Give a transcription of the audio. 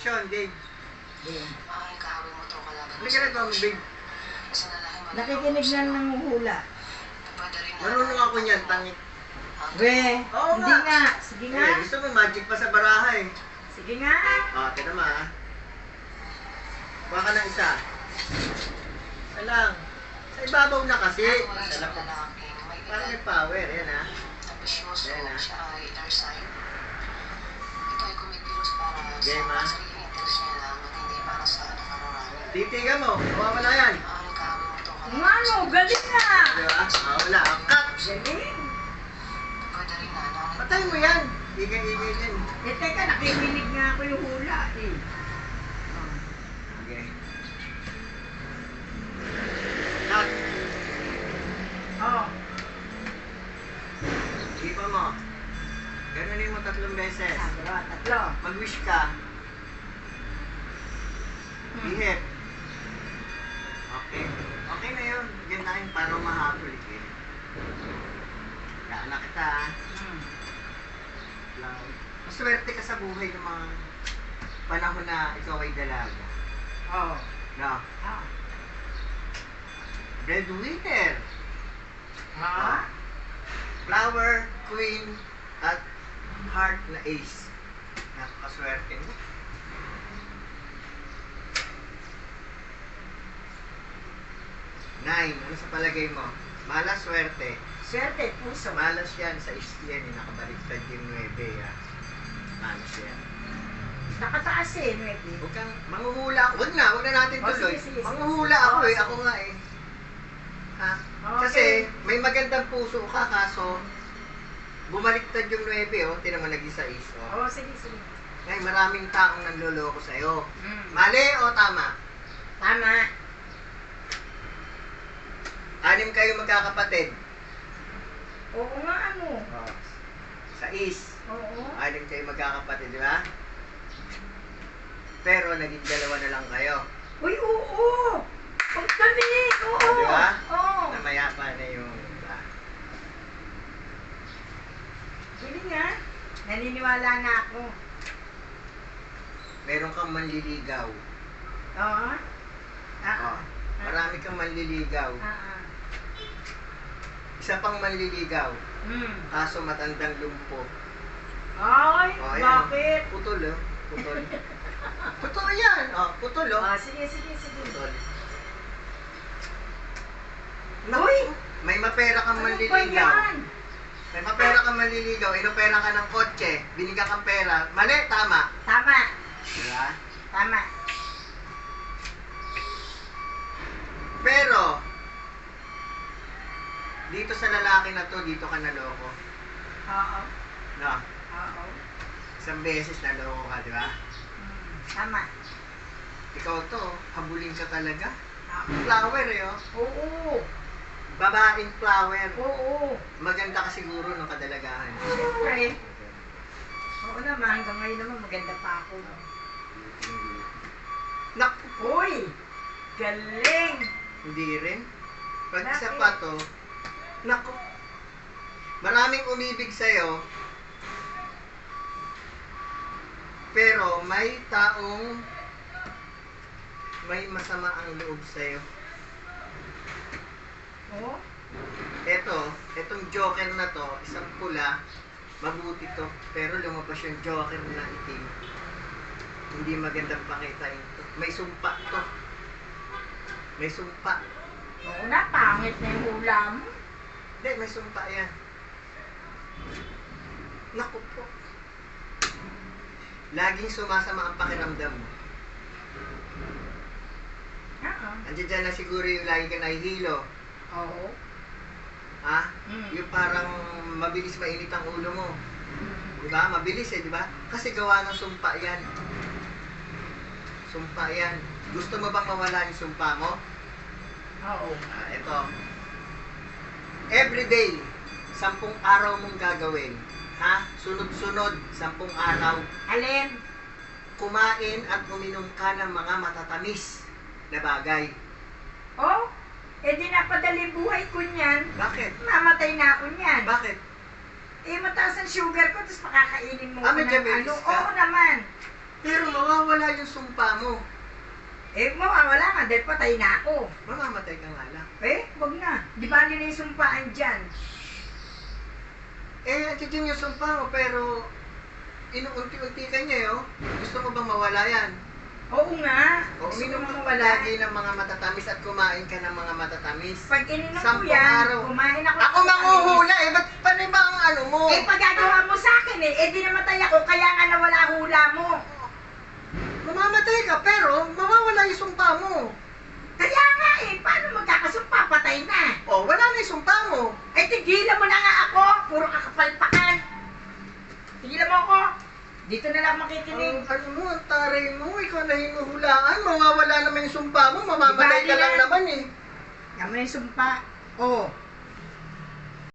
Action, Dave. Ay, kaawin mo to kalaban. Ano ka na ito, babe? Nakikinig lang ng hula. Marunong ako niyan, tangit. We, Oo hindi nga. nga. Sige nga. Eh, gusto mo magic pa sa baraha eh. Sige nga. Tignan mo ah. Kuha ka ng isa. Isa lang. Sa ibabaw na kasi. Sa lapok. Parang may power, yan ah. Ambisyoso Yan, ah. siya ay inner side. Ito ay kumikilos para Game, ah. sa sariling interest niya lang, hindi para sa nakararami. Titigan mo. Mawawala yan. Ay, kaawin mo to kalaban. Ano, galing na. Diba? Mawawala. Cut! Galing. Pwede rin na, no? Patay mo yan. Igay-igay din. Eh, teka, nakikinig nga ako yung hula eh. Okay. Cut! Oh. Ipa mo. Ganunin mo 3 beses. Tatlo. Mag-wish ka. Ihip. Okay. Okay na yun. Gandahin para mahabol eh. Kaya na kita. Maswerte ka sa buhay ng mga panahon na ikaw ay dalaga. Oh. No. Ah. Breadwinner. Ha? Flower, queen, at heart na ace. Napakaswerte mo. Nine. Ano sa palagay mo? Malas swerte. Swerte, puso. Malas yan sa istiyan. Nakabaliktad yung 9. Malas yan. Nakataas eh, Nuevi. Huwag kang manghuhula. Huwag na natin Oh, tuloy. sige, sige, sige. Manghuhula ako Oh, eh. sige. Ako nga eh. Ha? Okay. Kasi may magandang puso ka, kaso bumaliktad yung 9, oh. Tinan mo naging 6, oh. Oh, sige, sige. Ngayon, maraming taong nanloloko sa'yo. Mm. Mali o tama? Tama. 6 kayo magkakapatid. Oo nga, ano. Oh. 6. Oo. 6 kayo magkakapatid, di ba? Pero naging 2 na lang kayo. Uy, oo. Ang galing. Oo. Di ba? Oo. Namayapa na yung iba. Galing nga. Naniniwala na ako. Meron kang manliligaw. Oo. Oh. Marami kang manliligaw. Isa pang manliligaw. Kaso matandang lumpo. Ay, Oh, ayan, bakit? oh. Putol, oh. Putol. Totoo yan. Oh, putol, oh. Sige, sige, sige. Putol. Uy! May mapera kang Ano ba manliligaw. yan? May mapera kang manliligaw. Inopera ka ng kotse. Binigyan kang pera. Mali, tama. Tama. Diba? Tama. Pero, dito sa lalaki na to, dito ka naloko. Oo. No? Oo. Isang beses naloko ka, di ba? Tama. Ikaw to, habulin ka talaga. Oo. Flower eh, oh. Oo. Babaeng flower. Oo. Maganda ka siguro ng kadalagahan. Siyempre. Oo naman, hanggang ngayon naman maganda pa ako. Nak, Uy! Galing! hindi rin. Pag Bakit? isa pa to, naku, maraming umibig sa'yo, pero may taong may masama ang loob sa'yo. Oo? Etong joker na to, isang pula, mabuti to, pero lumabas yung joker na itim. Hindi magandang pakita ito. May sumpa to. May sumpa. Oo na, pangit na yung ulam. Hindi, may sumpa yan. Naku po. Laging sumasama ang pakiramdam mo. Oo. Andiyan dyan na siguro yung lagi ka nahihilo. Oo. Ha? Mm. Yung parang mabilis mainit ang ulo mo. Diba? Mabilis eh, diba? Kasi gawa ng sumpa yan. Sumpa yan. Gusto mo bang mawala yung sumpa mo? Oo. Ito. Everyday, 10 araw mong gagawin. Ha? Sunod-sunod, 10 araw. Alin? Kumain at uminom ka ng mga matatamis na bagay. Oh? Eh di napadali buhay ko niyan. Bakit? Mamatay na ako niyan. Bakit? Eh mataas ang sugar ko, tapos makakainin mo Ah, ko may ng diabetes ano. ka? Oo naman. Pero mawawala mawawala yung sumpa mo. Eh, mawawala nga dahil patay na ako. Mamamatay ka nga lang. Eh, wag na. Di ba nila yung sumpaan dyan? Eh, andyan yung sumpa mo, pero inuunti-unti ka niya, oh. Gusto mo bang mawala yan? Oo nga. O, Gusto uminom ko ka mawala. palagi ng mga matatamis at kumain ka ng mga matatamis. Pag ininom ko 10 yan, araw. kumain ako. Ako manghuhula eh, ba't panay ba ang ano mo? Eh, pagagawa mo sa akin eh di namatay ako, kaya nga nawala hula mo. Mamamatay ka, pero mawawala yung sumpa mo. Kaya nga eh, paano magkakasumpa? Patay na. O, wala na yung sumpa mo. Eh, tigilan mo na nga ako. Puro kakapalpakan. Tigilan mo ako. Dito na lang makikinig. Ang ano mo, ang taray mo, ikaw na hinuhulaan, mawawala naman yung sumpa mo, mamamatay ka lang naman eh. Yan mo na yung sumpa. Oh,